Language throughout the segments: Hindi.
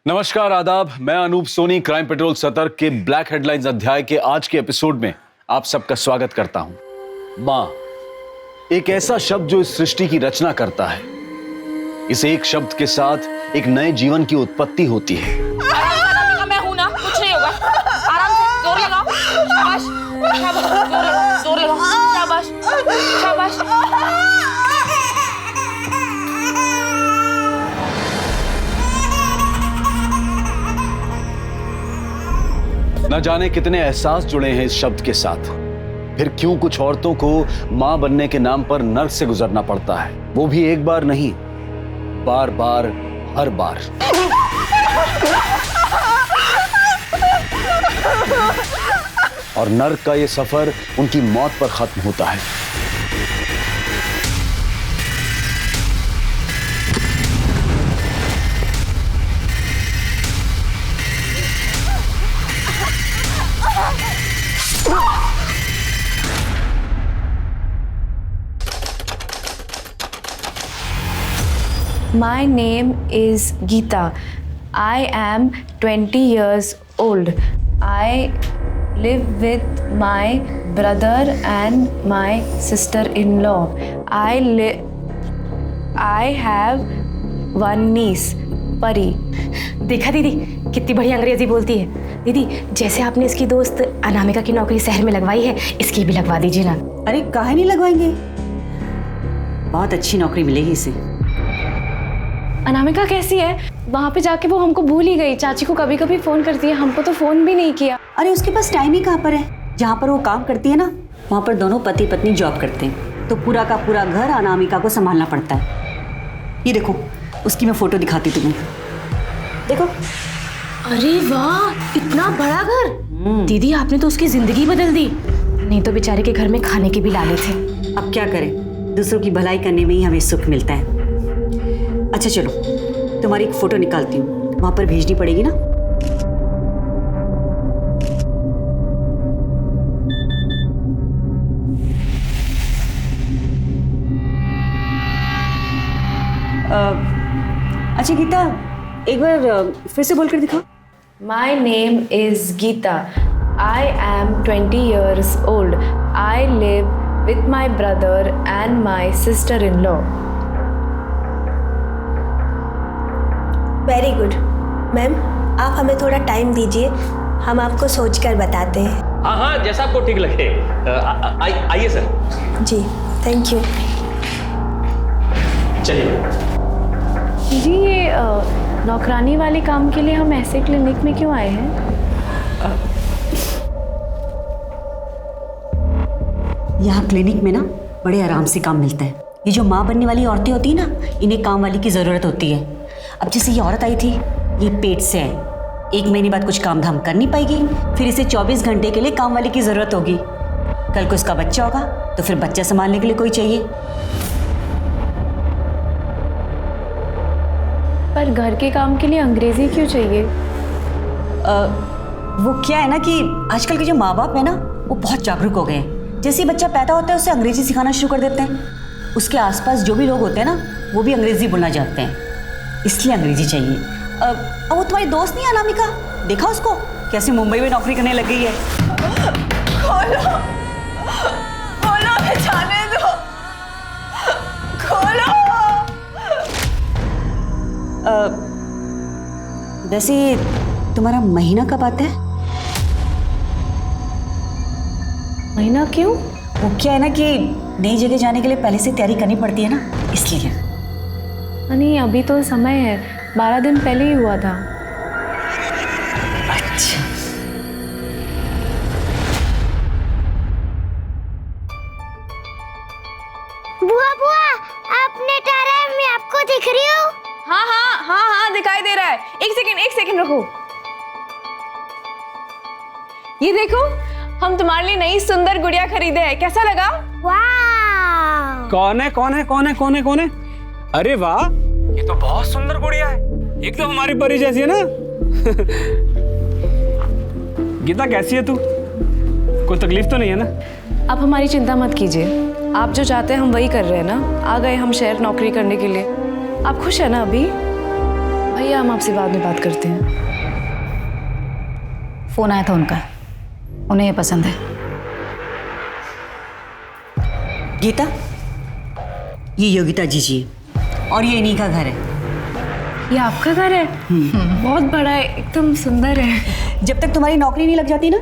नमस्कार, आदाब। मैं अनूप सोनी क्राइम पेट्रोल सतर्क के ब्लैक हेडलाइंस अध्याय के आज के एपिसोड में आप सबका स्वागत करता हूं। मां, एक ऐसा शब्द जो इस सृष्टि की रचना करता है। इस एक शब्द के साथ एक नए जीवन की उत्पत्ति होती है। मैं हूं ना, कुछ नहीं होगा। आराम से जोर लगाओ। शाबाश, शाबाश, जोर लगाओ। शाबाश, शाबाश। न जाने कितने एहसास जुड़े हैं इस शब्द के साथ। फिर क्यों कुछ औरतों को मां बनने के नाम पर नर्क से गुजरना पड़ता है, वो भी एक बार नहीं, बार बार, हर बार। और नर्क का ये सफर उनकी मौत पर खत्म होता है। My name is Geeta. I am 20 years old. I live with my brother and my sister-in-law. I have one niece, Pari. देखा दीदी कितनी बढ़िया अंग्रेजी बोलती है। दीदी जैसे आपने इसकी दोस्त अनामिका की नौकरी शहर में लगवाई है, इसकी भी लगवा दीजिए ना। अरे काहे नहीं लगवाएंगे, बहुत अच्छी नौकरी मिलेगी इसे। अनामिका कैसी है? वहाँ पे जाके वो हमको भूल ही गई। चाची को कभी कभी फोन करती है, हमको तो फोन भी नहीं किया। अरे उसके पास टाइम ही कहाँ पर है। जहाँ पर वो काम करती है ना, वहाँ पर दोनों पति पत्नी जॉब करते हैं, तो पूरा का पूरा घर अनामिका को संभालना पड़ता है। ये देखो, उसकी मैं फोटो दिखाती तुम्हें, देखो। अरे वाह, इतना बड़ा घर। दीदी आपने तो उसकी जिंदगी बदल दी। नहीं तो बेचारे के घर में खाने के भी लाले थे। अब क्या करें, दूसरों की भलाई करने में ही हमें सुख मिलता है। अच्छा चलो, तुम्हारी एक फोटो निकालती हूँ, वहां पर भेजनी पड़ेगी ना। अच्छा गीता, एक बार फिर से बोल कर दिखाओ। My name is Geeta. I am 20 years old. I live with my brother and my sister-in-law. Very good. Ma'am, आप हमें थोड़ा टाइम दीजिए, हम आपको सोचकर बताते हैं। हाँ, जैसा आपको ठीक लगे। आइए सर। Ji, thank you. चलिए। जी, ये नौकरानी वाले काम के लिए हम ऐसे क्लिनिक में क्यों आए हैं? यहाँ क्लिनिक में ना बड़े आराम से काम मिलता है। ये जो माँ बनने वाली औरतें होती है ना, इन्हें काम वाली की ज़रूरत होती है। अब जैसे ये औरत आई थी, ये पेट से है, 1 महीने बाद कुछ काम धाम कर नहीं पाएगी, फिर इसे 24 घंटे के लिए काम वाली की ज़रूरत होगी। कल को इसका बच्चा होगा तो फिर बच्चा संभालने के लिए कोई चाहिए। पर घर के काम के लिए अंग्रेजी क्यों चाहिए? वो क्या है ना कि आजकल के जो माँ बाप है ना, वो बहुत जागरूक हो गए हैं। जैसे ही बच्चा पैदा होता है उसे अंग्रेजी सिखाना शुरू कर देते हैं। उसके आसपास जो भी लोग होते हैं ना, वो भी अंग्रेजी बोलना जानते हैं, इसलिए अंग्रेजी चाहिए। अब वो तुम्हारी दोस्त नहीं अनामिका, देखा उसको कैसे मुंबई में नौकरी करने लग गई है। खोलो, खोलो, हमें जाने दो। खोलो। वैसे तुम्हारा महीना कब आता है? महीना क्यों? वो क्या है ना कि नई जगह जाने के लिए पहले से तैयारी करनी पड़ती है ना, इसलिए। नहीं, अभी तो समय है, 12 दिन पहले ही हुआ था। अच्छा। बुआ बुआ, आपने टारा है, मैं आपको दिख रही हूँ। हाँ, दिखाई दे रहा है। एक सेकंड रुको। ये देखो, हम तुम्हारे लिए नई सुंदर गुड़िया खरीदे हैं, कैसा लगा? वाह। कौन है? अरे वाह, ये तो बहुत सुंदर गुड़िया है, एकदम हमारी परी जैसी है ना। गीता कैसी है तू? कोई तकलीफ तो नहीं है ना? आप हमारी चिंता मत कीजिए, आप जो चाहते हैं हम वही कर रहे हैं ना। आ गए हम शहर नौकरी करने के लिए। आप खुश है ना अभी? भैया हम आपसे बाद में बात करते हैं। फोन आया था उनका, उन्हें ये पसंद है। गीता, ये योगिता जी और ये इन्हीं का घर है। ये आपका घर है? बहुत बड़ा है, एकदम सुंदर है। जब तक तुम्हारी नौकरी नहीं लग जाती ना,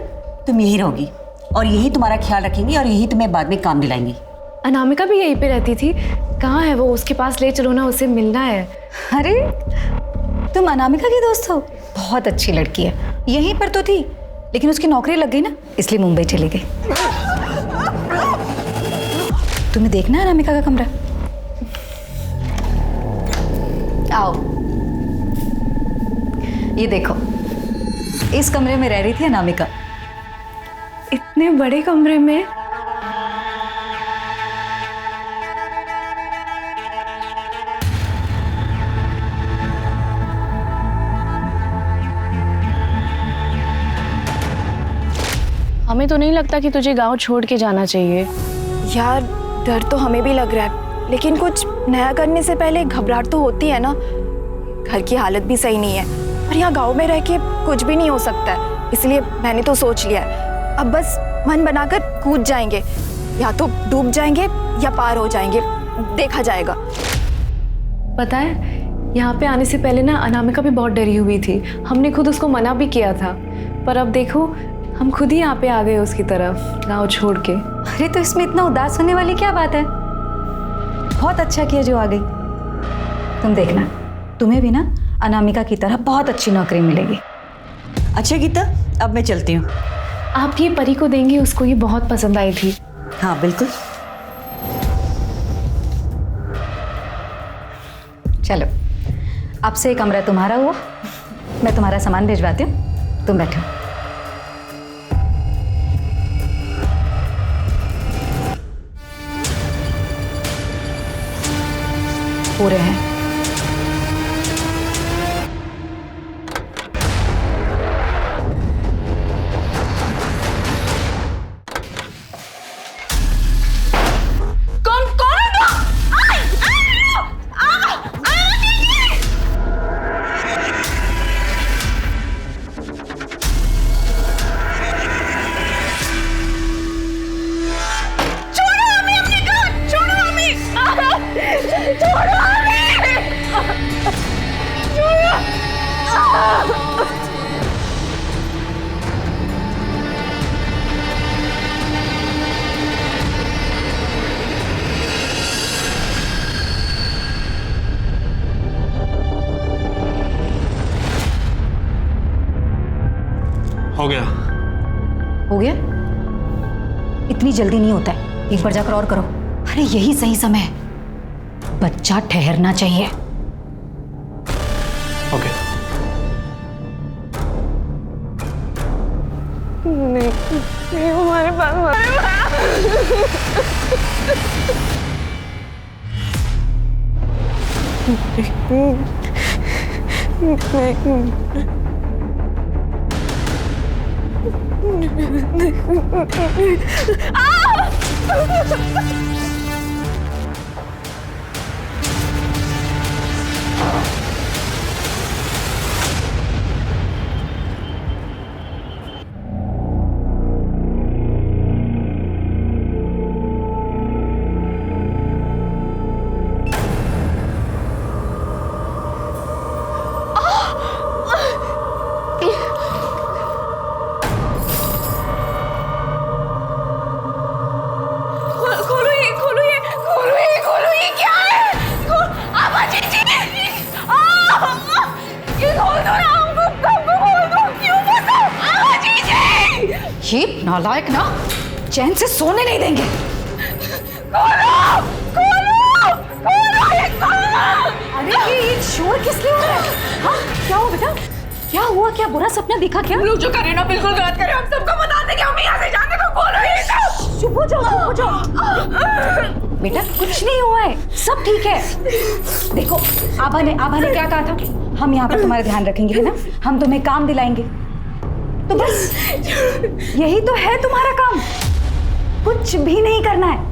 तुम यही रहोगी और यही तुम्हारा ख्याल रखेंगी और यही तुम्हें बाद में काम दिलाएंगी। अनामिका भी यहीं पे रहती थी। कहाँ है वो? उसके पास ले चलो ना, उसे मिलना है। अरे तुम अनामिका की दोस्त हो? बहुत अच्छी लड़की है, यहीं पर तो थी लेकिन उसकी नौकरी लग गई ना, इसलिए मुंबई चली गई। तुम्हें देखना है अनामिका का कमरा? आओ, ये देखो, इस कमरे में रह रही थी अनामिका। इतने बड़े कमरे में? हमें तो नहीं लगता कि तुझे गांव छोड़ के जाना चाहिए। यार डर तो हमें भी लग रहा है, लेकिन कुछ नया करने से पहले घबराहट तो होती है ना। घर की हालत भी सही नहीं है और यहाँ गांव में रह के कुछ भी नहीं हो सकता है, इसलिए मैंने तो सोच लिया है अब बस मन बनाकर कूद जाएंगे, या तो डूब जाएंगे या पार हो जाएंगे, देखा जाएगा। पता है, यहाँ पे आने से पहले ना अनामिका भी बहुत डरी हुई थी। हमने खुद उसको मना भी किया था, पर अब देखो हम खुद ही यहाँ पे आ गए उसकी तरफ, गाँव छोड़ के। अरे तो इसमें इतना उदास होने वाली क्या बात है? बहुत अच्छा किया जो आ गई। तुम देखना, तुम्हें भी ना अनामिका की तरह बहुत अच्छी नौकरी मिलेगी। अच्छा गीता, अब मैं चलती हूँ। आप ये परी को देंगे, उसको ये बहुत पसंद आई थी। हाँ बिल्कुल। चलो, अब से कमरा तुम्हारा हुआ, मैं तुम्हारा सामान भिजवाती हूँ, तुम बैठो। पूरे हैं। हो गया। हो गया? इतनी जल्दी नहीं होता है, एक बार जाकर और करो। अरे यही सही समय है, बच्चा ठहरना चाहिए। ओके। नहीं हमारे ये नालायक ना चैन से सोने नहीं देंगे। अरे ये शोर किस लिए हो रहा है? हाँ क्या हुआ बेटा? क्या हुआ? क्या बुरा सपना दिखा? क्या लोग जो करे ना बिल्कुल गलत करे, हम सबको बता देंगे, हम यहाँ से जाने को बोल रहे हैं। चुप हो जाओ, चुप हो जाओ। बेटा कुछ नहीं हुआ है, सब ठीक है। देखो आभा ने क्या कहा था, हम यहाँ पर तुम्हारा ध्यान रखेंगे, है ना? हम तुम्हें काम दिलाएंगे, तो बस यही तो है तुम्हारा काम, कुछ भी नहीं करना है।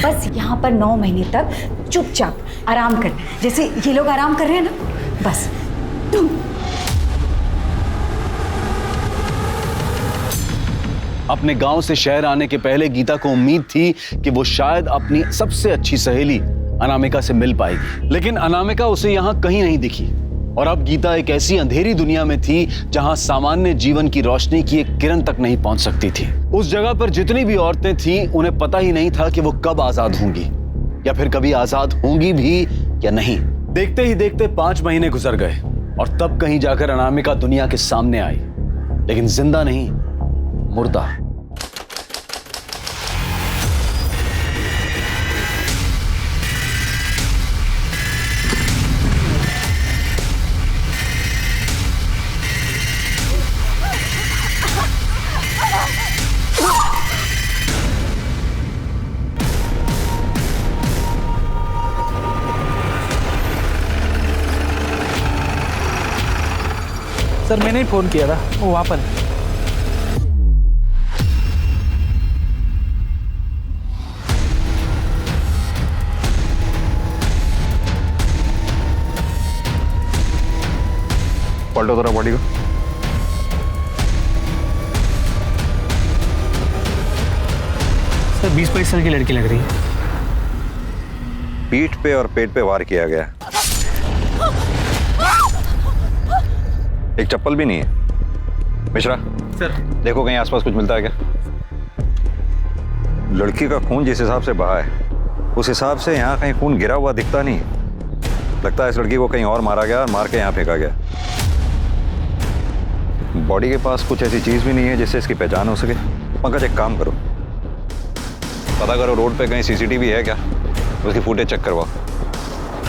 बस यहाँ पर 9 महीने तक चुपचाप आराम कर, जैसे ये लोग आराम कर रहे हैं ना, बस अपने गांव से शहर आने के पहले गीता को उम्मीद थी कि वो शायद अपनी सबसे अच्छी सहेली अनामिका से मिल पाएगी, लेकिन अनामिका उसे यहां कहीं नहीं दिखी। और अब गीता एक ऐसी अंधेरी दुनिया में थी जहां सामान्य जीवन की रोशनी की एक किरण तक नहीं पहुंच सकती थी। उस जगह पर जितनी भी औरतें थीं, उन्हें पता ही नहीं था कि वो कब आजाद होंगी या फिर कभी आजाद होंगी भी या नहीं। देखते ही देखते 5 महीने गुजर गए और तब कहीं जाकर अनामिका दुनिया के सामने आई, लेकिन जिंदा नहीं, मुर्दा। सर मैंने ही फोन किया था, वो वहां पर है। पलटो जरा बॉडी को। सर 20-22 साल की लड़की लग रही है। पीठ पे और पेट पे वार किया गया। एक चप्पल भी नहीं है। मिश्रा सर देखो कहीं आसपास कुछ मिलता है क्या? लड़की का खून जिस हिसाब से बहा है उस हिसाब से यहाँ कहीं खून गिरा हुआ दिखता नहीं। लगता है इस लड़की को कहीं और मारा गया और मार के यहाँ फेंका गया। बॉडी के पास कुछ ऐसी चीज भी नहीं है जिससे इसकी पहचान हो सके। पंकज एक काम करो, पता करो रोड पे कहीं सीसीटीवी है क्या, उसकी फुटेज चेक करवाओ।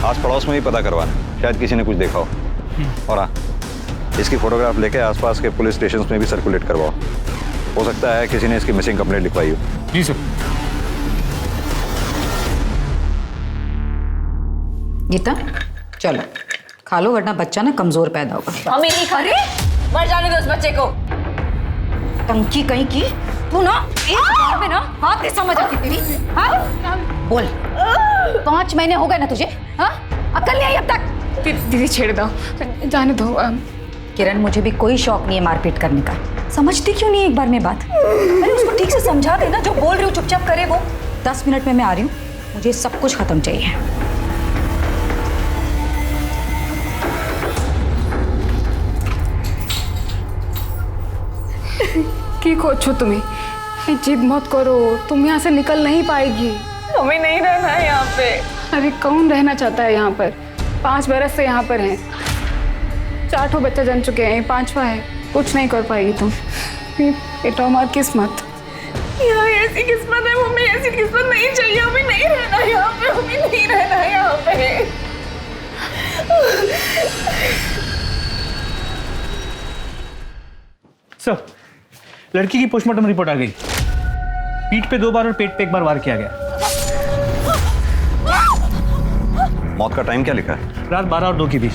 आस पड़ोस में भी पता करवाना, शायद किसी ने कुछ देखा हो। और हाँ, इसकी फोटोग्राफ लेके आसपास के पुलिस स्टेशन में भी सर्कुलेट करवाओ। हो सकता है किसी ने इसकी मिसिंग कंप्लेंट लिखवाई हो। जी सर। गीता चलो खा लो, वरना बच्चा ना कमजोर पैदा होगा। मम्मी नहीं खा रही, मर जाने दो उस बच्चे को। टंकी कहीं की तू ना एक बार में ना हाथ नहीं समझ आती तेरी। हाँ बोल, 5 महीने हो गए ना तुझे? हाँ अकल नहीं आई अब तक? दीदी छेड़ दो, जाने दो। किरण मुझे भी कोई शौक नहीं है मारपीट करने का। समझती क्यों नहीं एक बार में बात? अरे उसको ठीक से समझा देना, जो बोल रही हूँ चुपचाप करे वो। 10 मिनट में मैं आ रही हूँ, मुझे सब कुछ खत्म चाहिए। की खोचो तुम्हें, जिद मत करो, तुम यहाँ से निकल नहीं पाएगी। हमें नहीं रहना है यहाँ पे। अरे कौन रहना चाहता है यहाँ पर? 5 बरस से यहाँ पर हैं, 4 ठो बच्चा जन चुके हैं, 5वां है। कुछ नहीं कर पाएगी तुम। ये तो हमारी किस्मत। यहाँ ऐसी किस्मत है मम्मी, ऐसी किस्मत नहीं चाहिए। हमें नहीं रहना यहाँ पे, हमें नहीं रहना है यहाँ पे। सर लड़की की पोस्टमार्टम रिपोर्ट आ गई। पीठ पे 2 बार और पेट पे 1 बार वार किया गया। मौत का टाइम क्या लिखा है? रात 12 और 2 के बीच।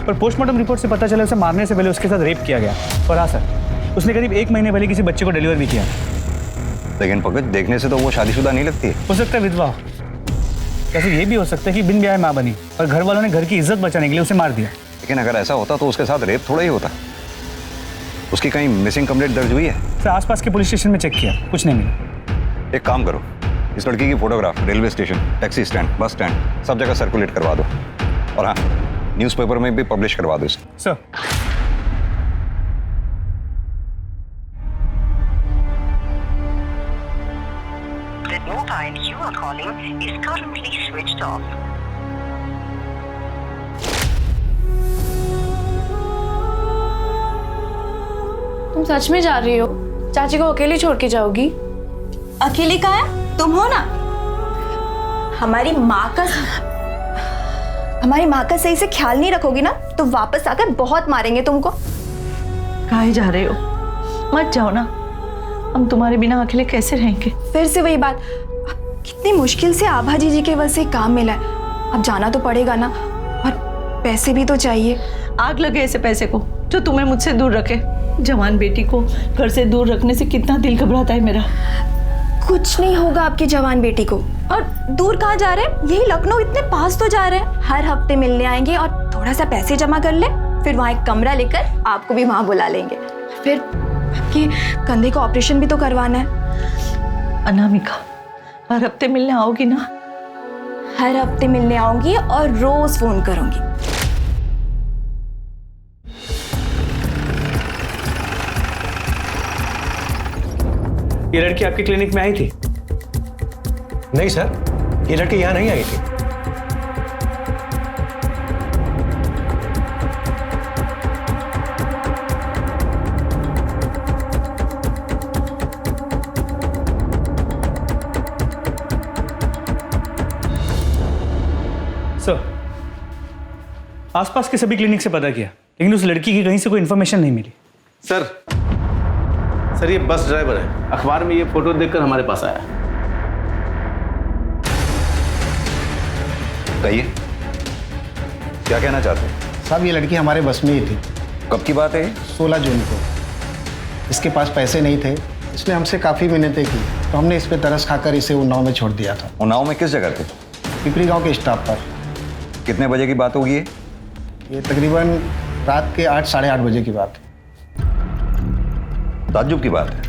पर पोस्टमार्टम रिपोर्ट से पता चला उसे मारने से पहले उसके साथ रेप किया गया। और हाँ सर, उसने करीब 1 महीने पहले किसी बच्चे को डिलीवर भी किया। लेकिन पंकज देखने से तो वो शादीशुदा नहीं लगती। हो सकता है विधवा हो। कैसे ये भी हो सकता है कि बिन ब्याह माँ बनी और घर वालों ने घर की इज्जत बचाने के लिए उसे मार दिया। लेकिन अगर ऐसा होता तो उसके साथ रेप थोड़ा ही होता। उसकी कहीं मिसिंग कंप्लेंट दर्ज हुई है? फिर आसपास के पुलिस स्टेशन में चेक किया, कुछ नहीं मिला। एक काम करो, इस लड़की की photograph railway station, taxi stand, bus stand सब जगह सर्कुलेट करवा दो। और हाँ, न्यूज़पेपर में भी पब्लिश करवा दो इसे। Sir The mobile you are calling is currently switched off. तुम सच में जा रही हो? चाची को अकेली छोड़ के जाओगी? अकेली कहाँ है? तुम हो ना। हमारी माँ का सही से ख्याल नहीं रखोगी ना तो वापस आकर बहुत मारेंगे तुमको। कहाँ जा रहे हो? मत जाओ ना, हम तुम्हारे बिना अकेले कैसे रहेंगे? फिर से वही बात। कितनी मुश्किल से आभा जी के वजह से काम मिला है, अब जाना तो पड़ेगा ना, और पैसे भी तो चाहिए। आग लगे ऐसे पैसे को जो तुम्हें मुझसे दूर रखे। जवान बेटी को घर से दूर रखने से कितना दिल घबराता है मेरा। कुछ नहीं होगा आपकी जवान बेटी को। और दूर कहाँ जा रहे हैं? यही लखनऊ, इतने पास तो जा रहे हैं। हर हफ्ते मिलने आएंगे और थोड़ा सा पैसे जमा कर ले, फिर वहाँ एक कमरा लेकर आपको भी वहाँ बुला लेंगे। फिर आपके कंधे का ऑपरेशन भी तो करवाना है। अनामिका, हर हफ्ते मिलने आओगी ना? हर हफ्ते मिलने आऊंगी और रोज फोन करूंगी। ये लड़की आपके क्लिनिक में आई थी? नहीं सर, ये लड़की यहाँ नहीं आई थी। सर, आसपास के सभी क्लिनिक से पता किया, लेकिन उस लड़की की कहीं से कोई इन्फॉर्मेशन नहीं मिली। सर ये बस ड्राइवर है, अखबार में ये फोटो देखकर हमारे पास आया। कहिए, क्या कहना चाहते हैं? साहब ये लड़की हमारे बस में ही थी। कब की बात है? 16 जून को। इसके पास पैसे नहीं थे, इसने हमसे काफ़ी मिन्नतें की, तो हमने इस पे तरस खाकर इसे उन्नाव में छोड़ दिया था। उन्नाव में किस जगह थे? पिपरी गांव के स्टॉप पर। कितने बजे की बात होगी ये तकरीबन रात के 8 साढ़े 8 बजे की बात है। ताज्जुब की बात है,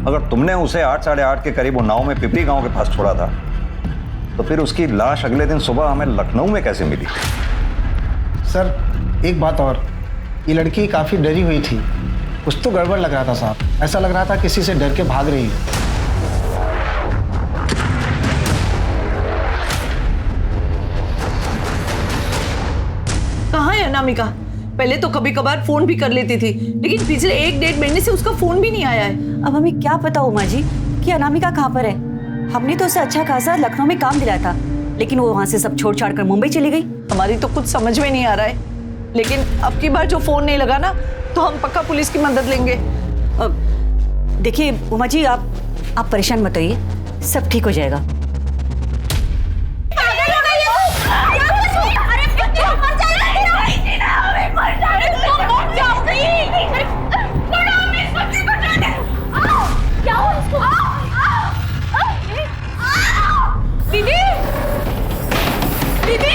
अगर तुमने उसे 8 साढ़े 8 के करीब उन्नाव में पिपरी गांव के पास छोड़ा था, तो फिर उसकी लाश अगले दिन सुबह हमें लखनऊ में कैसे मिली? सर एक बात और, ये लड़की काफ़ी डरी हुई थी, कुछ तो गड़बड़ लग रहा था साहब। ऐसा लग रहा था किसी से डर के भाग रही है। कहाँ है अनामिका? पहले तो कभी कभार फोन भी कर लेती थी, लेकिन पिछले 1-1.5 महीने से उसका फोन भी नहीं आया है। अब हमें क्या पता उमा जी कि अनामिका कहाँ पर है। हमने तो उसे अच्छा खासा लखनऊ में काम दिलाया था, लेकिन वो वहाँ से सब छोड़ छाड़ कर मुंबई चली गई। हमारी तो कुछ समझ में नहीं आ रहा है, लेकिन अब की बार जो फोन नहीं लगा ना, तो हम पक्का पुलिस की मदद लेंगे। देखिए उमा जी, आप परेशान मत होइए, सब ठीक हो जाएगा। दीदी दीदी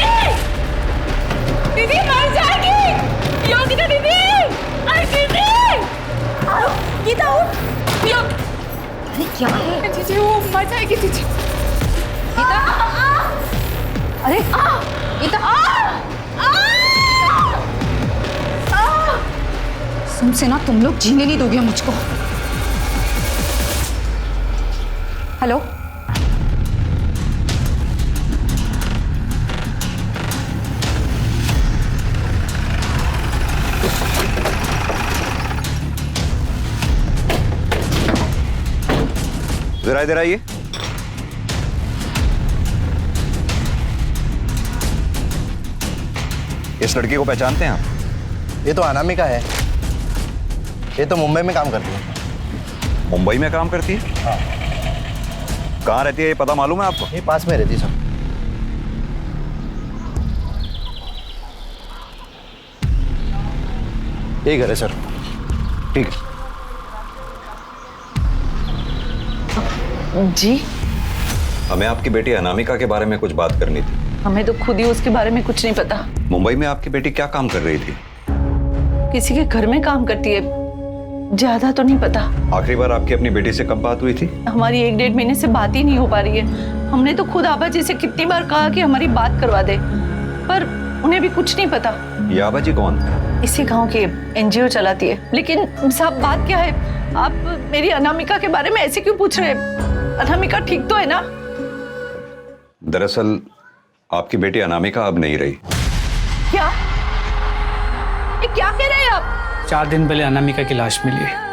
दीदी मर जाएगी। योगिता दीदी, अरे दीदी गीता उठ। अरे क्या है? जीजी वो मर जाएगी जीजी। गीता अरे गीता तुमसे ना तुम लोग जीने नहीं दोगे मुझको। हेलो, जरा इधर आइए। इस लड़की को पहचानते हैं आप? ये तो अनामिका है, ये तो मुंबई में काम करती है। मुंबई में काम करती है? हाँ। कहाँ रहती है ये पता मालूम है आपको? ये पास में रहती सर। यही घर है सर। ठीक है जी, हमें आपकी बेटी अनामिका के बारे में कुछ बात करनी थी। हमें तो खुद ही उसके बारे में कुछ नहीं पता। मुंबई में आपकी बेटी क्या काम कर रही थी? किसी के घर में काम करती है, ज्यादा तो नहीं पता। आखिरी बार आपकी अपनी बेटी से कब बात हुई थी? हमारी 1-1.5 महीने से बात ही नहीं हो पा रही है। हमने तो खुद आबा जी से कितनी बार कहा कि हमारी बात करवा दे, पर उन्हें भी कुछ नहीं पता। ये आबा जी कौन? इसी गांव की NGO चलाती है। लेकिन साहब बात क्या है, आप मेरी अनामिका के बारे में ऐसे क्यों पूछ रहे हैं? अनामिका ठीक तो है ना? दरअसल आपकी बेटी अनामिका अब नहीं रही। क्या? ये क्या कह रहे हैं आप? 4 दिन पहले अनामिका की लाश मिली है।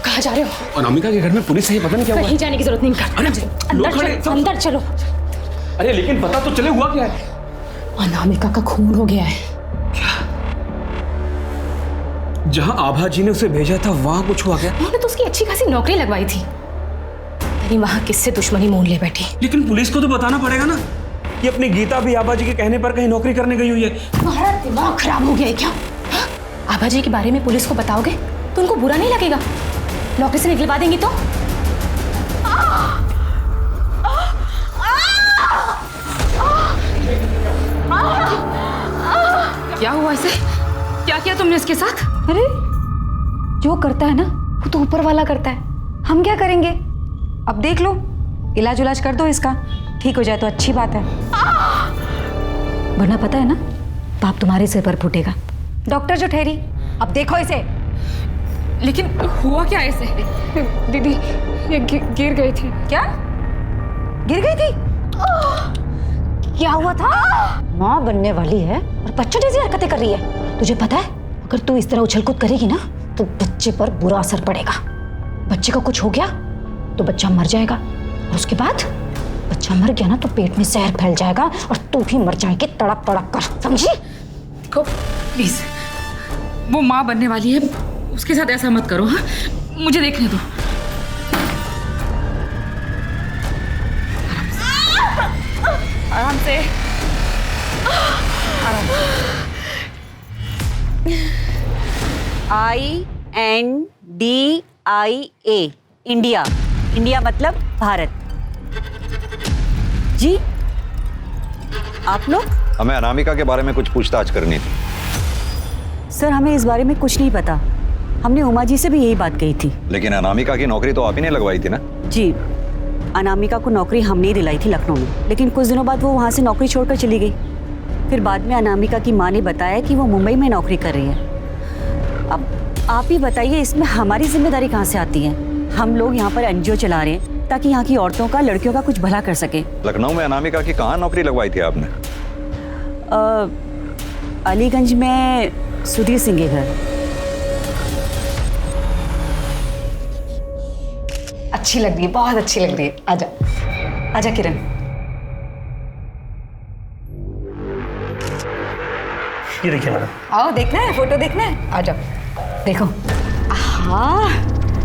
कहाँ जा रहे हो? अनामिका के घर में पुलिस है, पता नहीं क्या हुआ। कहीं जाने की जरूरत नहीं। अंदर चलो। अरे लेकिन पता तो चले हुआ क्या है? अनामिका का खून हो गया है। जहां आभा जी ने उसे भेजा था वहां कुछ हुआ क्या? उन्होंने तो उसकी अच्छी खासी नौकरी लगवाई थी, अरे वहां किससे दुश्मनी मोल ले बैठी। लेकिन पुलिस को तो बताना पड़ेगा ना। ये अपनी गीता भी आबा जी के कहने पर कहीं नौकरी करने गई हुई है। तुम्हारा दिमाग खराब हो गया है क्या? आभा जी के बारे में पुलिस को बताओगे तो उनको बुरा नहीं लगेगा? नौकरी से निकलवा देंगी तो? क्या हुआ इसे? क्या किया तुमने इसके साथ? अरे जो करता है ना वो तो ऊपर वाला करता है, हम क्या करेंगे? अब देख लो, इलाज उलाज कर दो इसका, ठीक हो जाए तो अच्छी बात है, वरना पता है ना पाप तुम्हारे सिर पर फूटेगा। डॉक्टर जो ठहरी, अब देखो इसे। लेकिन हुआ क्या ऐसे? दीदी ये गिर गई थी। क्या गिर गई थी? क्या हुआ था? माँ बनने वाली है और बच्चों जैसी हरकतें कर रही है। तुझे पता है अगर तू इस तरह उछल-कूद करेगी ना तो बच्चे पर बुरा असर पड़ेगा। बच्चे को कुछ हो गया तो बच्चा मर जाएगा, और उसके बाद बच्चा मर गया ना तो पेट में जहर फैल जाएगा और तू भी मर जाएगी तड़प तड़प कर, समझी? देखो प्लीज, वो माँ बनने वाली है, उसके साथ ऐसा मत करो। हाँ, मुझे देखने दो। आराम से, आराम से। INDIA India. इंडिया मतलब भारत। जी आप लोग? हमें अनामिका के बारे में कुछ पूछताछ करनी थी। सर हमें इस बारे में कुछ नहीं पता, हमने उमा जी से भी यही बात कही थी। लेकिन अनामिका की नौकरी तो आप ही ने लगवाई थी ना? जी, अनामिका को नौकरी हमने ही दिलाई थी लखनऊ में, लेकिन कुछ दिनों बाद वो वहाँ से नौकरी छोड़कर चली गई। फिर बाद में अनामिका की माँ ने बताया कि वो मुंबई में नौकरी कर रही है। अब आप ही बताइए इसमें हमारी जिम्मेदारी कहाँ से आती है? हम लोग यहाँ पर NGO चला रहे हैं ताकि यहाँ की औरतों का, लड़कियों का कुछ भला कर सके। लखनऊ में अनामिका की कहाँ नौकरी लगवाई थी आपने? अलीगंज में सुधीर सिंह के घर। अच्छी लग रही है, बहुत अच्छी लग रही है। आजा आजा किरण। ये देखिए मैडम। आओ, देखना है फोटो, देखना है, आ जाओ। देखो, हाँ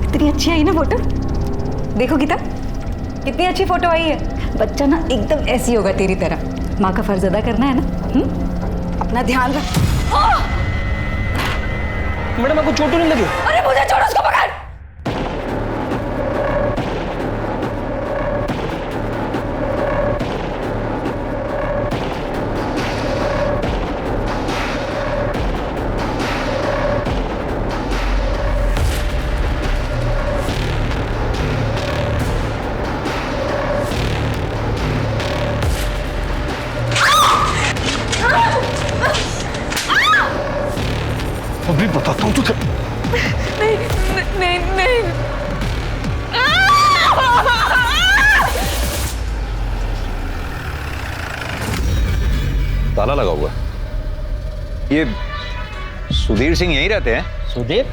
कितनी अच्छी आई ना फोटो। देखो गीता कितनी अच्छी फोटो आई है। बच्चा ना एकदम ऐसी होगा तेरी तरह। माँ का फर्ज अदा करना है ना। अपना ध्यान रख। मैडम आपको चोट तो नहीं लगी? अरे मुझे छोड़ो, उसको पकड़। अभी बताता हूँ तुझे। नहीं नहीं नहीं। ताला लगा हुआ। ये सुधीर सिंह यहीं रहते हैं? सुधीर?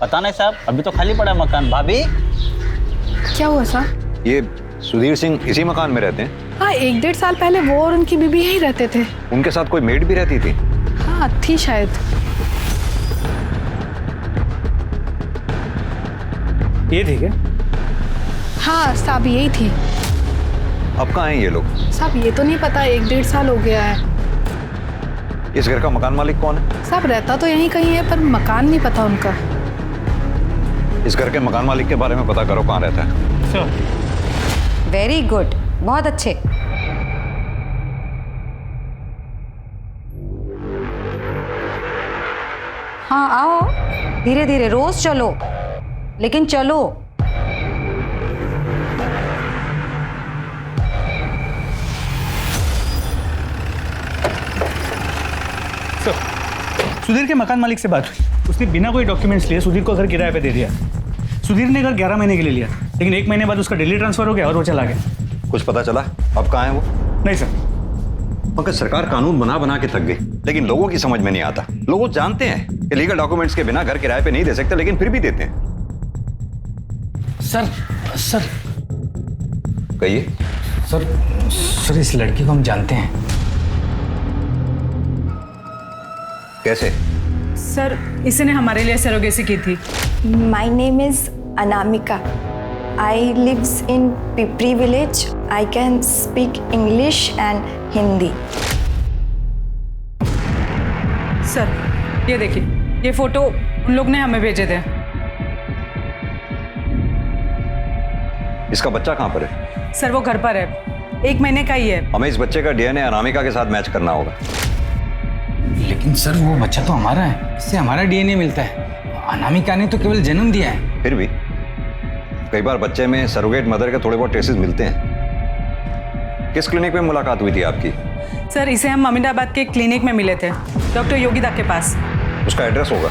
पता नहीं साहब, अभी तो खाली पड़ा है मकान। भाभी क्या हुआ साहब? ये सुधीर सिंह इसी मकान में रहते हैं? हाँ, 1-1.5 साल पहले वो और उनकी बीबी यहीं रहते थे। उनके साथ कोई मेड भी रहती थी? हाँ थी शायद। ये ठीक है? हाँ साहब यही थी। अब कहाँ हैं ये लोग? साहब ये तो नहीं पता, 1-1.5 साल हो गया है। इस घर का मकान मालिक कौन है? साहब रहता तो यहीं कहीं है पर मकान नहीं पता उनका। इस घर के मकान मालिक के बारे में पता करो, कहाँ रहता है। सर। वेरी गुड, बहुत अच्छे। हाँ आओ, धीरे धीरे, रोज चलो, लेकिन चलो। सुधीर के मकान मालिक से बात हुई, उसने बिना कोई डॉक्यूमेंट्स लिए सुधीर को घर किराए पे दे दिया। सुधीर ने घर 11 महीने के लिए लिया, लेकिन 1 महीने बाद उसका दिल्ली ट्रांसफर हो गया और वो चला गया। कुछ पता चला अब कहाँ है वो? नहीं सर। पंकज, सरकार कानून बना बना के थक गई, लेकिन लोगों की समझ में नहीं आता। लोग जानते हैं कि लीगल डॉक्यूमेंट्स के बिना घर किराए पे नहीं दे सकते, लेकिन फिर भी देते हैं। सर कहिए। सर इस लड़की को हम जानते हैं। कैसे? सर इसने हमारे लिए सरोगेसी की थी। My name is Anamika. I lives in Pipri village I can speak English and Hindi. Sir ये देखिए, ये फोटो उन लोग ने हमें भेजे थे। इसका बच्चा कहाँ पर है? सर वो घर पर है, 1 महीने का ही है। हमें इस बच्चे का डीएनए अनामिका के साथ मैच करना होगा। लेकिन सर वो बच्चा तो हमारा है, इससे हमारा डीएनए मिलता है। अनामिका ने तो केवल जन्म दिया है। फिर भी कई बार बच्चे में सरोगेट मदर के थोड़े बहुत ट्रेसेस मिलते हैं। किस क्लिनिक में मुलाकात हुई थी आपकी? सर इसे हम अमीनाबाद के क्लिनिक में मिले थे, डॉक्टर योगिता के पास। उसका एड्रेस होगा?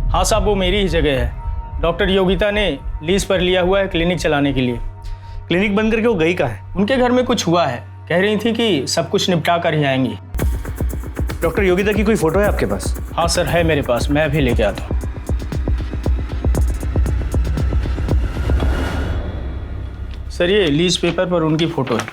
हाँ साहब, वो मेरी ही जगह है। डॉक्टर योगिता ने लीज पर लिया हुआ है क्लिनिक चलाने के लिए। क्लिनिक बंद करके वो गई कहाँ है? उनके घर में कुछ हुआ है, कह रही थी कि सब कुछ निपटा कर ही आएंगी। डॉक्टर योगिता की कोई फोटो है आपके पास? हाँ सर, है मेरे पास, मैं अभी लेके आता हूँ। सर ये लीज पेपर पर उनकी फोटो है।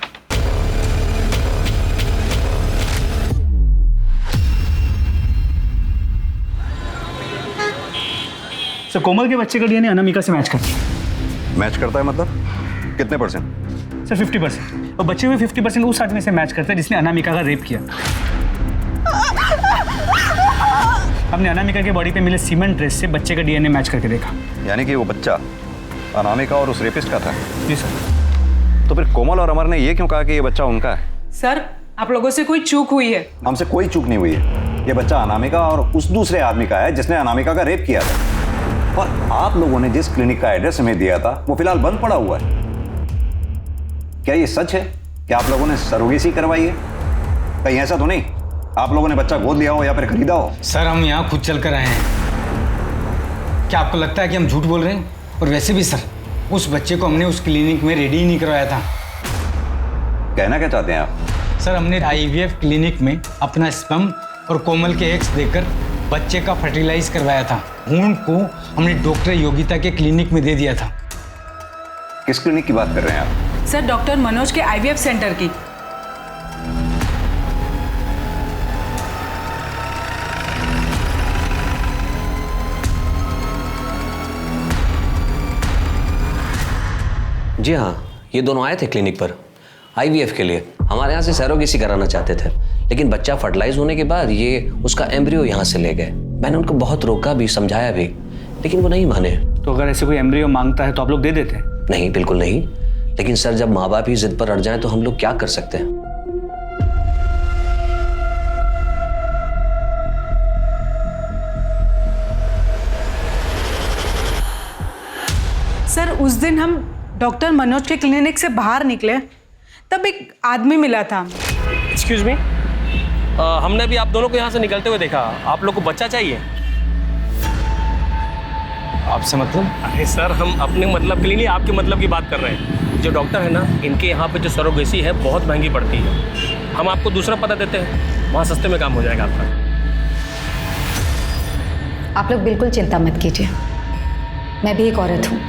सर कोमल के बच्चे का डीएनए अनामिका से मैच करता है। मैच करता है मतलब कितने परसेंट? सर 50%। और बच्चे में 50% उस आदमी से मैच करता है जिसने अनामिका का रेप किया। हमने अनामिका के बॉडी पे मिले सीमेंट ड्रेस से बच्चे का डीएनए मैच करके देखा। यानी कि वो बच्चा अनामिका और उस रेपिस्ट का था? जी सर। तो फिर कोमल और अमर ने ये क्यों कहा कि ये बच्चा उनका है? सर आप लोगों से कोई चूक हुई है। हमसे कोई चूक नहीं हुई है। ये बच्चा अनामिका और उस दूसरे आदमी का है जिसने अनामिका का रेप किया था। और आप लोगों ने जिस क्लिनिक का एड्रेस हमें दिया था वो फिलहाल बंद पड़ा हुआ है। क्या ये सच है कि आप लोगों ने सरोगेसी करवाई है? कहीं ऐसा तो नहीं आप लोगों ने बच्चा गोद लिया हो या फिर खरीदा हो? सर हम यहाँ खुद चल कर आए हैं। क्या आपको लगता है कि हम झूठ बोल रहे हैं? और वैसे भी सर उस बच्चे को हमने उस क्लिनिक में रेडी ही नहीं करवाया था। कहना क्या चाहते हैं आप? सर हमने आईवीएफ क्लिनिक में अपना स्पर्म और कोमल के एग्स देकर बच्चे का फर्टिलाइज करवाया था। भ्रूण को हमने डॉक्टर योगिता के क्लिनिक में दे दिया था। किस क्लिनिक की बात कर रहे हैं आप? सर डॉक्टर मनोज के आईवीएफ सेंटर की। जी हाँ, ये दोनों आए थे क्लिनिक पर आईवीएफ के लिए। हमारे यहाँ से सरोगेसी कराना चाहते थे, लेकिन बच्चा फर्टिलाइज होने के बाद ये उसका एम्ब्रियो यहाँ से ले गए। मैंने उनको बहुत रोका भी, समझाया भी, लेकिन वो नहीं माने। तो अगर ऐसे कोई एम्ब्रियो मांगता है तो आप लोग दे देते हैं? नहीं, बिल्कुल नहीं। लेकिन सर जब माँ बाप ही जिद पर अड़ जाएं तो हम लोग क्या कर सकते हैं? सर उस दिन हम डॉक्टर मनोज के क्लिनिक से बाहर निकले तब एक आदमी मिला था। एक्सक्यूज मी, हमने भी आप दोनों को यहाँ से निकलते हुए देखा। आप लोग को बच्चा चाहिए? आपसे मतलब? अरे सर हम अपने मतलब के लिए नहीं, आपके मतलब की बात कर रहे हैं। जो डॉक्टर है ना, इनके यहाँ पे जो सरोगेसी है बहुत महंगी पड़ती है। हम आपको दूसरा पता देते हैं, वहाँ सस्ते में काम हो जाएगा आपका। आप लोग बिल्कुल चिंता मत कीजिए, मैं भी एक औरत हूँ।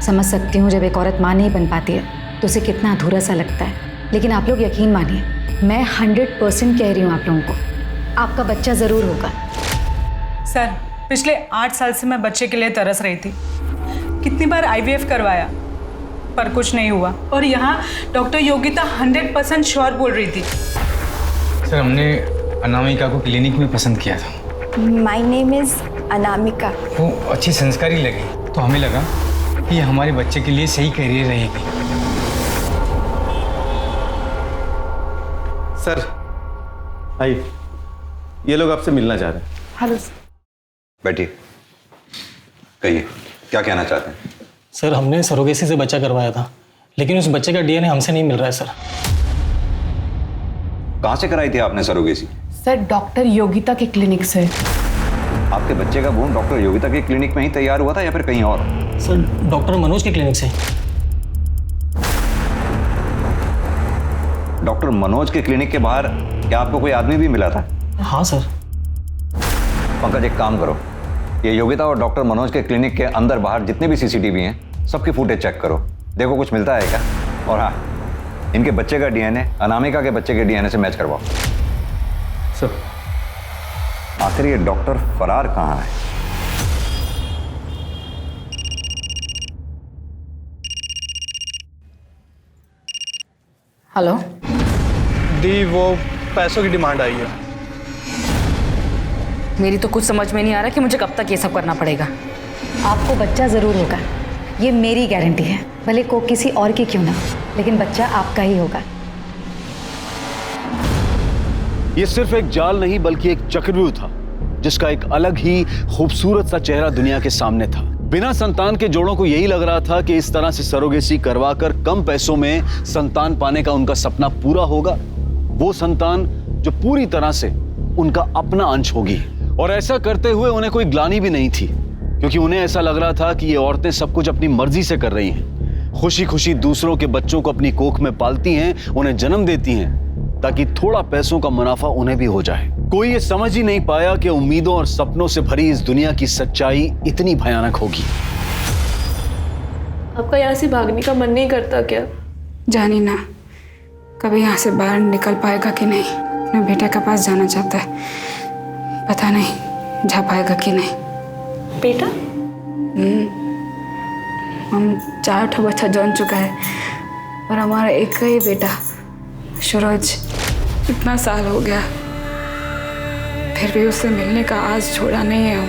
समझ सकती हूँ जब एक औरत माँ नहीं बन पाती है तो उसे कितना अधूरा सा लगता है। लेकिन आप लोग यकीन मानिए, मैं 100% कह रही हूँ आप लोगों को, आपका बच्चा ज़रूर होगा। सर पिछले 8 साल से मैं बच्चे के लिए तरस रही थी। कितनी बार आईवीएफ करवाया पर कुछ नहीं हुआ। और यहाँ डॉक्टर योगिता 100% श्योर बोल रही थी। सर हमने अनामिका को क्लिनिक में पसंद किया था। My name is Anamika. वो अच्छी संस्कारी लगी तो हमें लगा कि ये हमारे बच्चे के लिए सही करियर रहेगी। सर आइए, ये लोग आपसे मिलना चाह रहे हैं। हेलो। बैठिए, कहिए क्या कहना चाहते हैं? सर हमने सरोगेसी से बच्चा करवाया था, लेकिन उस बच्चे का डीएनए हमसे नहीं मिल रहा है सर। कहाँ से कराई थी आपने सरोगेसी? सर डॉक्टर योगिता के क्लिनिक से। आपके बच्चे का भ्रूण डॉक्टर योगिता के क्लिनिक में ही तैयार हुआ था या फिर कहीं और? सर डॉक्टर मनोज के क्लिनिक से। डॉक्टर मनोज के क्लिनिक के बाहर क्या आपको कोई आदमी भी मिला था? हाँ सर। पंकज एक काम करो, ये योगिता और डॉक्टर मनोज के क्लिनिक के अंदर बाहर जितने भी सीसीटीवी हैं सबकी फुटेज चेक करो, देखो कुछ मिलता है क्या। और हाँ, इनके बच्चे का डीएनए अनामिका के बच्चे के डीएनए से मैच करवाओ। सर आखिर ये डॉक्टर फरार कहाँ है? हेलो दी, वो पैसों की डिमांड आई है। मेरी तो कुछ समझ में नहीं आ रहा कि मुझे कब तक ये सब करना पड़ेगा। आपको बच्चा ज़रूर होगा, ये मेरी गारंटी है। भले को किसी और की क्यों ना, लेकिन बच्चा आपका ही होगा। ये सिर्फ एक जाल नहीं बल्कि एक चक्रव्यूह था जिसका एक अलग ही खूबसूरत सा चेहरा दुनिया के सामने था। बिना संतान के जोड़ों को यही लग रहा था कि इस तरह से सरोगेसी करवाकर कम पैसों में संतान पाने का उनका सपना पूरा होगा। वो संतान जो पूरी तरह से उनका अपना अंश होगी। और ऐसा करते हुए उन्हें कोई ग्लानि भी नहीं थी, क्योंकि उन्हें ऐसा लग रहा था कि ये औरतें सब कुछ अपनी मर्जी से कर रही हैं। खुशी खुशी दूसरों के बच्चों को अपनी कोख में पालती हैं, उन्हें जन्म देती हैं ताकि थोड़ा पैसों का मुनाफा उन्हें भी हो जाए। कोई ये समझ ही नहीं पाया कि उम्मीदों और सपनों से भरी इस दुनिया की सच्चाई इतनी भयानक होगी। आपका यहाँ से भागने का मन नहीं करता क्या? जानी ना कभी यहाँ से बाहर निकल पाएगा कि नहीं। अपने बेटे के पास जाना चाहता है, पता नहीं जा पाएगा कि नहीं। बेटा? हम 4 बच्चा जन चुका है और हमारा एक ही बेटा सूरज, इतना साल हो गया फिर भी उससे मिलने का आज छोड़ा नहीं है हम।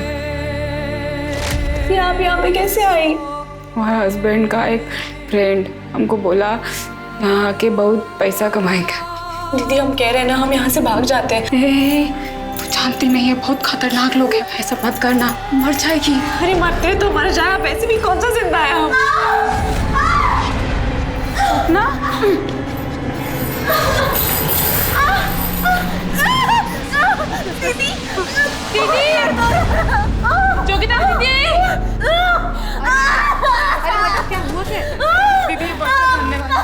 फिर आप यहाँ पे कैसे आई? हमारे हस्बैंड का एक फ्रेंड हमको बोला यहाँ आके बहुत पैसा कमाएगा। दीदी हम कह रहे हैं ना, हम यहाँ से भाग जाते हैं। तू जानती नहीं है बहुत खतरनाक लोग हैं, ऐसा मत करना, मर जाएगी। अरे मरते तो मर जाएगा, वैसे भी कौन सा जिंदा है हम। ना दीदी, दीदी, जोगिता दीदी। अरे बेटा क्या हुआ क्या? दीदी बच्चा बनने वाला।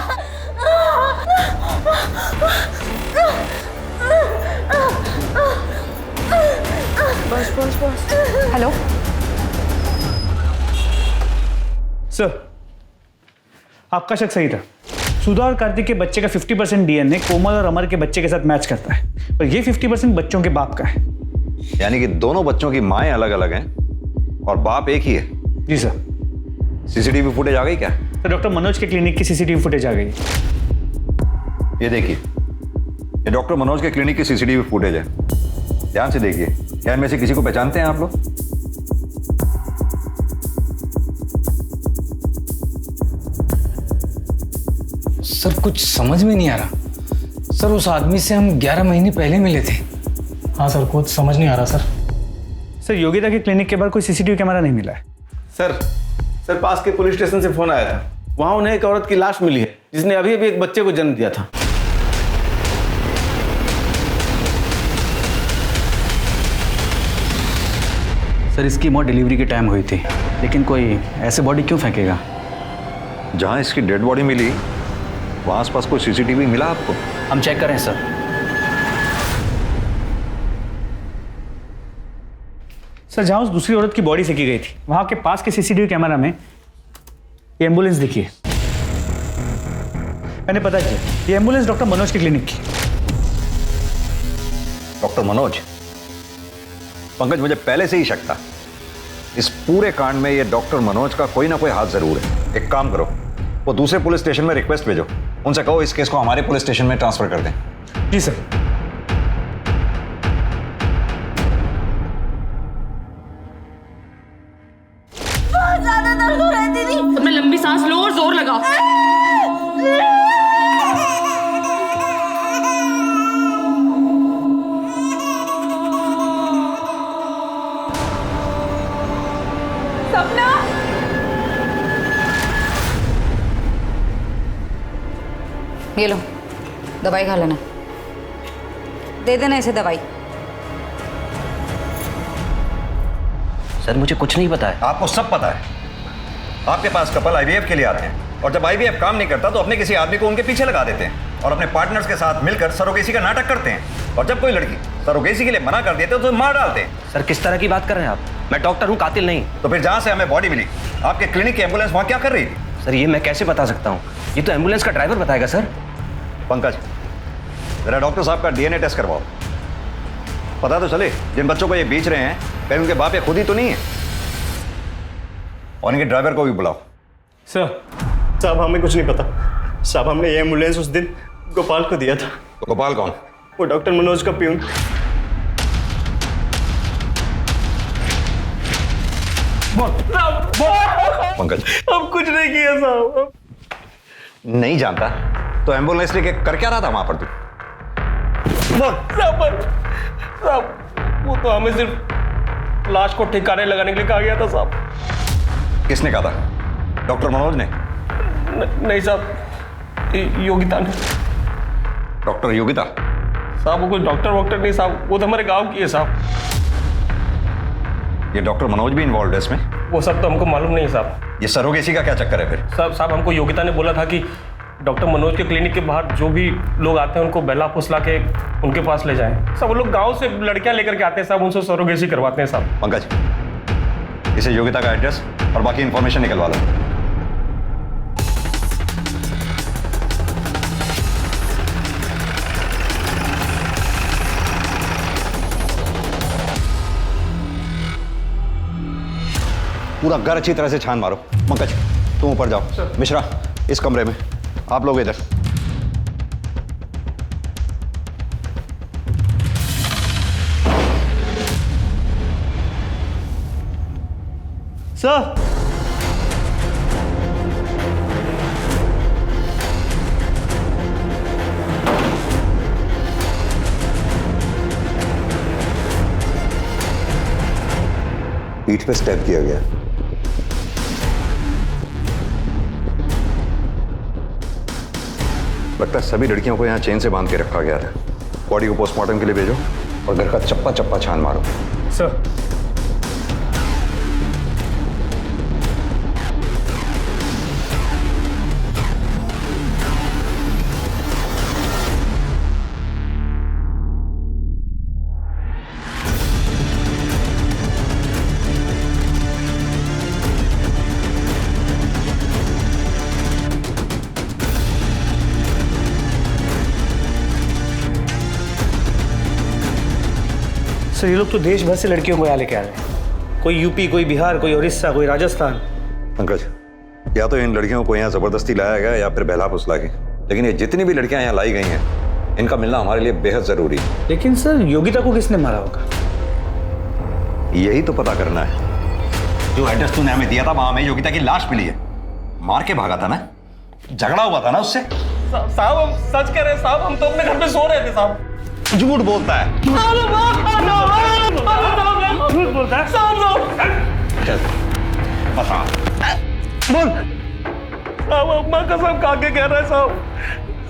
बस बस बस। हेलो सर, आपका शक सही था। सुधा और कार्तिक के बच्चे का 50% डीएनए कोमल और अमर के बच्चे के साथ मैच करता है, और ये 50% बच्चों के बाप का है। यानी कि दोनों बच्चों की माएं अलग अलग हैं और बाप एक ही है। जी सर। सीसीटीवी फुटेज आ गई क्या? तो डॉक्टर मनोज के क्लिनिक की सीसीटीवी फुटेज आ गई। ये देखिए, ये डॉक्टर मनोज के क्लिनिक की सीसीटीवी फुटेज है। ध्यान से देखिए, क्या इनमें से किसी को पहचानते हैं आप लोग? सर कुछ समझ में नहीं आ रहा। सर उस आदमी से हम 11 महीने पहले मिले थे। हाँ सर, कुछ समझ नहीं आ रहा सर। सर योगिता के क्लिनिक के बाहर कोई सीसीटीवी कैमरा नहीं मिला है। सर पास के पुलिस स्टेशन से फोन आया था, वहां उन्हें एक औरत की लाश मिली है जिसने अभी अभी एक बच्चे को जन्म दिया था। सर इसकी मौत डिलीवरी के टाइम हुई थी, लेकिन कोई ऐसे बॉडी क्यों फेंकेगा? जहां इसकी डेड बॉडी मिली वहां आसपास कोई सीसीटीवी मिला आपको? हम चेक करें सर। सर जहां उस दूसरी औरत की बॉडी फेंकी गई थी वहां के पास के सीसीटीवी कैमरा में ये एम्बुलेंस दिखी है। मैंने पता किया, ये एम्बुलेंस डॉक्टर मनोज की क्लिनिक की। डॉक्टर मनोज? पंकज, मुझे पहले से ही शक था इस पूरे कांड में ये डॉक्टर मनोज का कोई ना कोई हाथ जरूर है। एक काम करो, वो दूसरे पुलिस स्टेशन में रिक्वेस्ट भेजो, उनसे कहो इस केस को हमारे पुलिस स्टेशन में ट्रांसफर कर दें। जी सर। बहुत ज्यादा दर्द हो रहा है दीदी। तुमने लंबी सांस लो और जोर लगाओ। सपना, ये लो दवाई खा लेना, दे देना इसे दवाई। सर मुझे कुछ नहीं पता है। आपको सब पता है। आपके पास कपल आईवीएफ के लिए आते हैं और जब आईवीएफ काम नहीं करता तो अपने किसी आदमी को उनके पीछे लगा देते हैं और अपने पार्टनर्स के साथ मिलकर सरोगेसी का नाटक करते हैं। और जब कोई लड़की सरोगेसी के लिए मना कर देते तो मार डालते हैं। सर किस तरह की बात कर रहे हैं आप? मैं डॉक्टर हूँ, कातिल नहीं। तो फिर जहां से हमें बॉडी मिली, आपके क्लिनिक की एम्बुलेंस वहां क्या कर रही थी? सर ये मैं कैसे बता सकता हूँ? ये तो एम्बुलेंस का ड्राइवर बताएगा। सर पंकज, जरा डॉक्टर साहब का डीएनए टेस्ट करवाओ। पता तो चले जिन बच्चों को ये बेच रहे हैं कहीं उनके बाप या खुद ही तो नहीं है। और इनके ड्राइवर को भी बुलाओ। साहब हमें कुछ नहीं पता साहब। हमने ये एम्बुलेंस उस दिन गोपाल को दिया था। तो गोपाल कौन? वो डॉक्टर मनोज का प्यून। पंकज हम कुछ नहीं किया साहब। नहीं जानता तो एम्बुलेंस लेके कर क्या रहा था वहां पर तू? साहब वो तो हमें सिर्फ लाश को ठिकाने लगाने के लिए कहा गया था साहब। किसने कहा था? डॉक्टर मनोज ने? नहीं साहब, योगिता ने। डॉक्टर योगिता? साहब वो कोई डॉक्टर वॉक्टर नहीं साहब, वो तो हमारे गांव की है साहब। ये डॉक्टर मनोज भी इन्वॉल्व है इसमें? वो सब तो हमको मालूम नहीं साहब। ये सरोगेसी का क्या चक्कर है फिर? साहब हमको योगिता ने बोला था कि डॉक्टर मनोज के क्लिनिक के बाहर जो भी लोग आते हैं उनको बहला फुसला के उनके पास ले जाएं। सब वो लोग गांव से लड़कियां लेकर के आते हैं साहब, उनसे सरोगेसी करवाते हैं साहब। पंकज इसे योगिता का एड्रेस और बाकी इंफॉर्मेशन निकलवा लो। पूरा घर अच्छी तरह से छान मारो। पंकज तुम ऊपर जाओ, मिश्रा इस कमरे में, आप लोग इधर। सर पीठ पे स्टेप किया गया। लगता है सभी लड़कियों को यहाँ चेन से बांध के रखा गया था। बॉडी को पोस्टमार्टम के लिए भेजो और घर का चप्पा चप्पा छान मारो। सर सर ये लोग तो देश भर से लड़कियों को यहाँ लेके आ रहे हैं। कोई यूपी, कोई बिहार, कोई उड़ीसा, कोई राजस्थान। पंकज या तो इन लड़कियों को यहाँ जबरदस्ती लाया गया या फिर बहला फुसला के, लेकिन ये जितनी भी लड़कियां यहाँ लाई गई हैं इनका मिलना हमारे लिए बेहद जरूरी है। लेकिन सर योगिता को किसने मारा होगा? यही तो पता करना है। जो एड्रेस तूने हमें दिया था वहां हमें योगिता की लाश मिली है। मार के भागा था ना, झगड़ा हुआ था ना उससे। साहब हम सच कह रहे हैं साहब, हम तो अपने घर पे सो रहे थे साहब। झूठ बोलता है। झूठ बोलता है। चल बता बोल। साहब अम्मा कसम खा के कह रहा है साहब,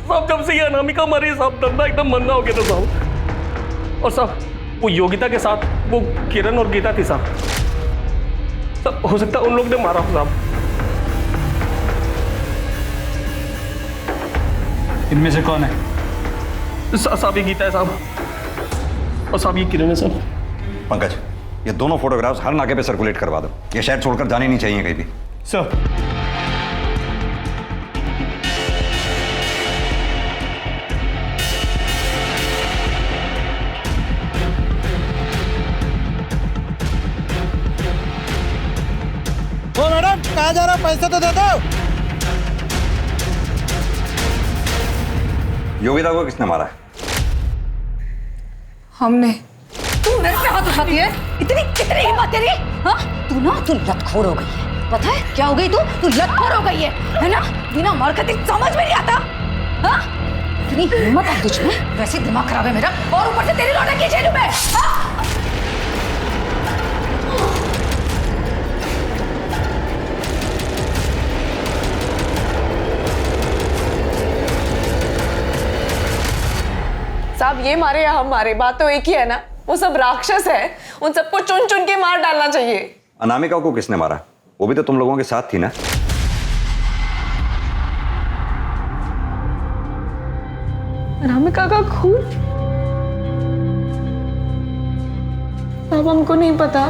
साहब जब से ये अनामिका मरी साहब धंधा एकदम मंदा हो गया था साहब। और साहब वो योगिता के साथ वो किरण और गीता थी साहब। सब हो सकता है उन लोग ने मारा हो साहब। इनमें से कौन है? साहब ये गीता है साहब और साहब ये किरण है साहब। पंकज ये दोनों फोटोग्राफ्स हर नाके पे सर्कुलेट करवा दो। ये शहर छोड़कर जाने नहीं चाहिए कहीं भी। सर ओ मैडम कहाँ जा रहा हो? पैसे तो दे दो। योगिता को किसने मारा है? हमने। तू मेरे पे हाथ उठाती है? इतनी कितनी हिम्मत तेरी? हाँ तू ना तू लतखोर हो गई है। पता है क्या हो गई तू लतखोर हो गई है ना? बिना मार के समझ में नहीं आता। हाँ इतनी हिम्मत है तुझ में? वैसे दिमाग खराब है मेरा और ऊपर से तेरी लौटा की जेल में। साहब ये मारे या हम मारे, बात तो एक ही है ना। वो सब राक्षस है, उन सबको चुन चुन के मार डालना चाहिए। अनामिका को किसने मारा? वो भी तो तुम लोगों के साथ थी ना। अनामिका का खून? साहब हमको नहीं पता,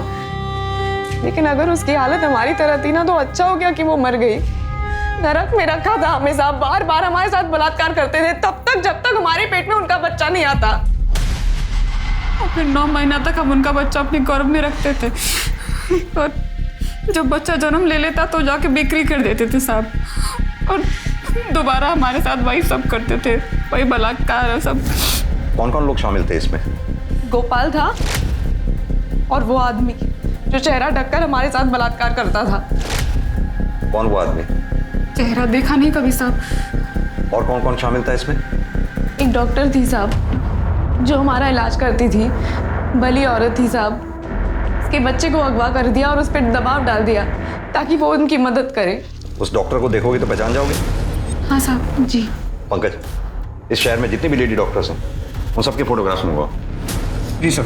लेकिन अगर उसकी हालत हमारी तरह थी ना तो अच्छा हो गया कि वो मर गई। नरक में रखा था हमें साहब, बार बार हमारे साथ बलात्कार करते थे तब तक जब तक हमारे पेट में उनका बच्चा नहीं आता। और फिर 9 महीना तक हम उनका बच्चा अपने गर्भ में रखते थे और जब बच्चा जन्म ले लेता तो जाके बिक्री कर देते थे साहब, और दोबारा हमारे साथ वही सब करते थे, वही बलात्कार और सब। कौन कौन लोग शामिल थे इसमें? गोपाल था और वो आदमी जो चेहरा ढककर हमारे साथ बलात्कार करता था। कौन वो आदमी? चेहरा देखा नहीं कभी साहब। और कौन कौन शामिल था इसमें? एक डॉक्टर थी साहब जो हमारा इलाज करती थी, भली औरत थी साहब। उसके बच्चे को अगवा कर दिया और उस पर दबाव डाल दिया ताकि वो उनकी मदद करे। उस डॉक्टर को देखोगे तो पहचान जाओगे? हाँ साहब जी। पंकज, इस शहर में जितनी भी लेडी डॉक्टर्स हैं उन सबके फोटोग्राफ्स मंगवाओ। जी सर।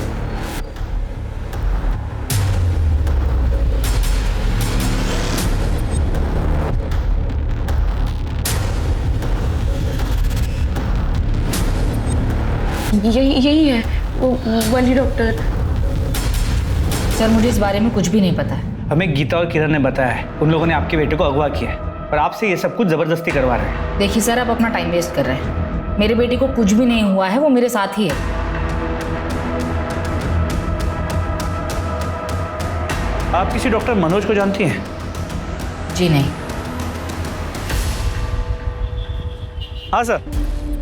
यही है वो वाली डॉक्टर। सर मुझे इस बारे में कुछ भी नहीं पता है। हमें गीता और किरण ने बताया है उन लोगों ने आपके बेटे को अगवा किया है और आपसे ये सब कुछ जबरदस्ती करवा रहे हैं। देखिए सर, आप अपना टाइम वेस्ट कर रहे हैं। मेरे बेटे को कुछ भी नहीं हुआ है, वो मेरे साथ ही है। आप किसी डॉक्टर मनोज को जानती हैं? जी नहीं। हाँ सर,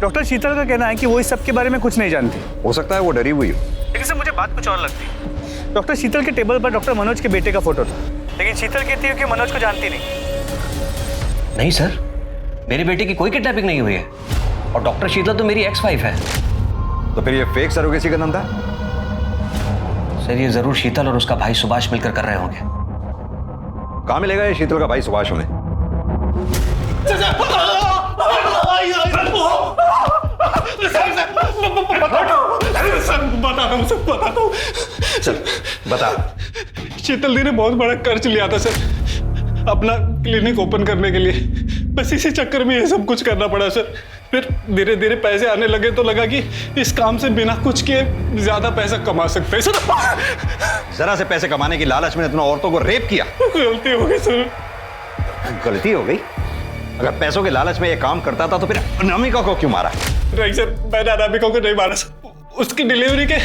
डॉक्टर शीतल का कहना है कि वो इस सब के बारे में कुछ नहीं जानती। हो सकता है वो डरी हुई हो। लेकिन सर मुझे बात कुछ और लगती है। डॉक्टर शीतल के टेबल पर डॉक्टर मनोज के बेटे का फोटो था, लेकिन शीतल कहती है कि मनोज को जानती नहीं। नहीं सर, मेरे बेटे की कोई किडनैपिंग नहीं हुई है और डॉक्टर शीतल तो मेरी एक्स-वाइफ है। तो फिर ये फेक सरोगेसी का धंधा? सर ये जरूर शीतल और उसका भाई सुभाष मिलकर कर रहे होंगे। कहाँ मिलेगा ये शीतल का भाई सुभाष उन्हें? बताता हूँ। चल बता। शीतल दी ने बहुत बड़ा कर्ज लिया था सर अपना क्लिनिक ओपन करने के लिए। बस इसी चक्कर में ये सब कुछ करना पड़ा सर। फिर धीरे धीरे पैसे आने लगे तो लगा कि इस काम से बिना कुछ किए ज्यादा पैसा कमा सकते हैं सर। जरा से पैसे कमाने की लालच में तुमने औरतों को रेप किया। गलती हो गई सर। गलती हो गई? अगर पैसों के लालच में ये काम करता था तो फिर अनामिका को क्यों मारा? नहीं सर, मैंने अनामिका को नहीं मारा सर। उसकी डिलीवरी के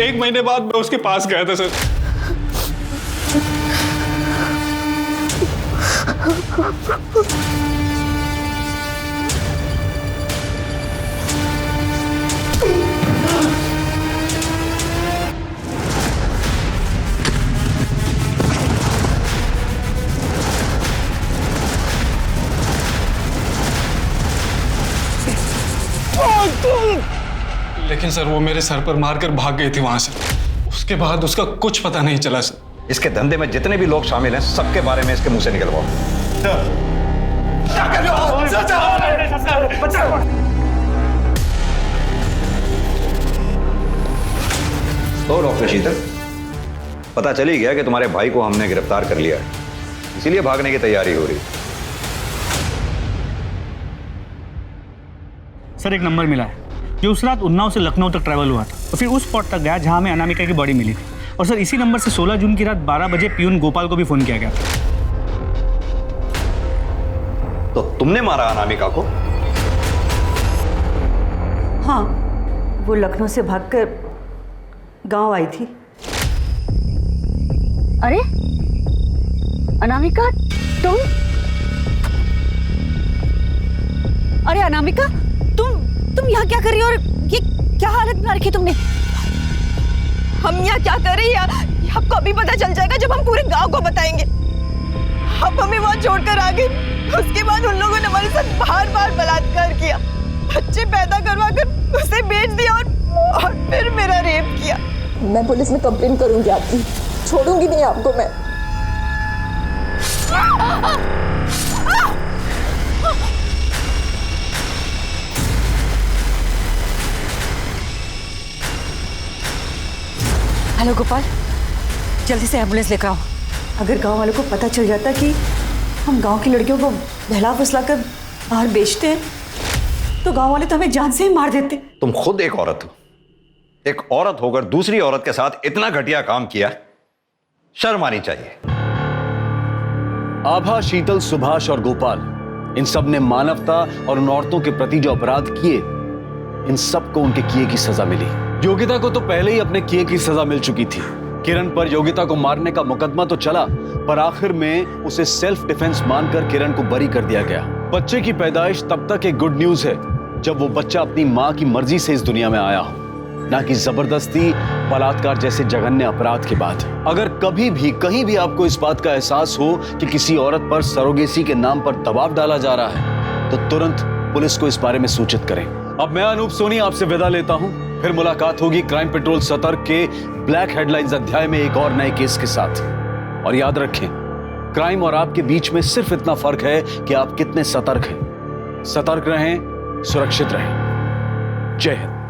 1 महीने बाद मैं उसके पास गया था सर। लेकिन सर वो मेरे सर पर मारकर भाग गई थी वहां से। उसके बाद उसका कुछ पता नहीं चला सर। इसके धंधे में जितने भी लोग शामिल हैं सबके बारे में इसके मुंह से निकलवाओ। तो डॉक्टर शीतल, पता चल ही गया कि तुम्हारे भाई को हमने गिरफ्तार कर लिया है, इसीलिए भागने की तैयारी हो रही। सर एक नंबर मिला है जो उस रात उन्नाव से लखनऊ तक ट्रैवल हुआ था और फिर उस स्पॉट तक गया जहां हमें अनामिका की बॉडी मिली थी। और सर इसी नंबर से 16 जून की रात 12 बजे पियून गोपाल को भी फोन किया गया था। तो तुमने मारा अनामिका को? हाँ, वो लखनऊ से भागकर गांव आई थी। अरे अनामिका, तुम? अरे अनामिका, तुम यहाँ क्या कर रही हो और ये क्या हालत बना रखी तुमने? हम यहाँ क्या कर रहे हैं ये आपको अभी पता चल जाएगा जब हम पूरे गांव को बताएंगे। आप हमें वहाँ छोड़कर आ गए, उसके बाद उन लोगों ने हमारे साथ बार-बार बलात्कार किया, बच्चे पैदा करवा कर उसे बेच दिया और फिर मेरा रेप किया। मैं पुलिस में कंप्लेन करूंगी आपकी, छोड़ूंगी नहीं आपको मैं। हेलो गोपाल, जल्दी से एम्बुलेंस लेकर आओ। अगर गांव वालों को पता चल जाता कि हम गांव की लड़कियों को बहला फुसला कर बाहर बेचते हैं तो गांव वाले तो हमें जान से ही मार देते। तुम खुद एक औरत हो, एक औरत होकर दूसरी औरत के साथ इतना घटिया काम किया, शर्म आनी चाहिए। आभा, शीतल, सुभाष और गोपाल, इन सब ने मानवता और उन औरतों के प्रति जो अपराध किए, इन सब को उनके किए की सजा मिली। योगिता को तो पहले ही अपने किए की सजा मिल चुकी थी। किरण पर योगिता को मारने का मुकदमा तो चला, पर आखिर में उसे सेल्फ डिफेंस मानकर किरण को बरी कर दिया गया। बच्चे की पैदाइश तब तक एक गुड न्यूज है जब वो बच्चा अपनी माँ की मर्जी से इस दुनिया में आया हो, ना कि जबरदस्ती, बलात्कार जैसे जघन्य अपराध के बाद। अगर कभी भी कहीं भी आपको इस बात का एहसास हो कि किसी औरत पर सरोगेसी के नाम पर दबाव डाला जा रहा है, तो तुरंत पुलिस को इस बारे में सूचित करें। अब मैं अनूप सोनी आपसे विदा लेता हूं। फिर मुलाकात होगी क्राइम पेट्रोल सतर्क के ब्लैक हेडलाइंस अध्याय में एक और नए केस के साथ। और याद रखें, क्राइम और आपके बीच में सिर्फ इतना फर्क है कि आप कितने सतर्क हैं। सतर्क रहें, सुरक्षित रहें। जय हिंद।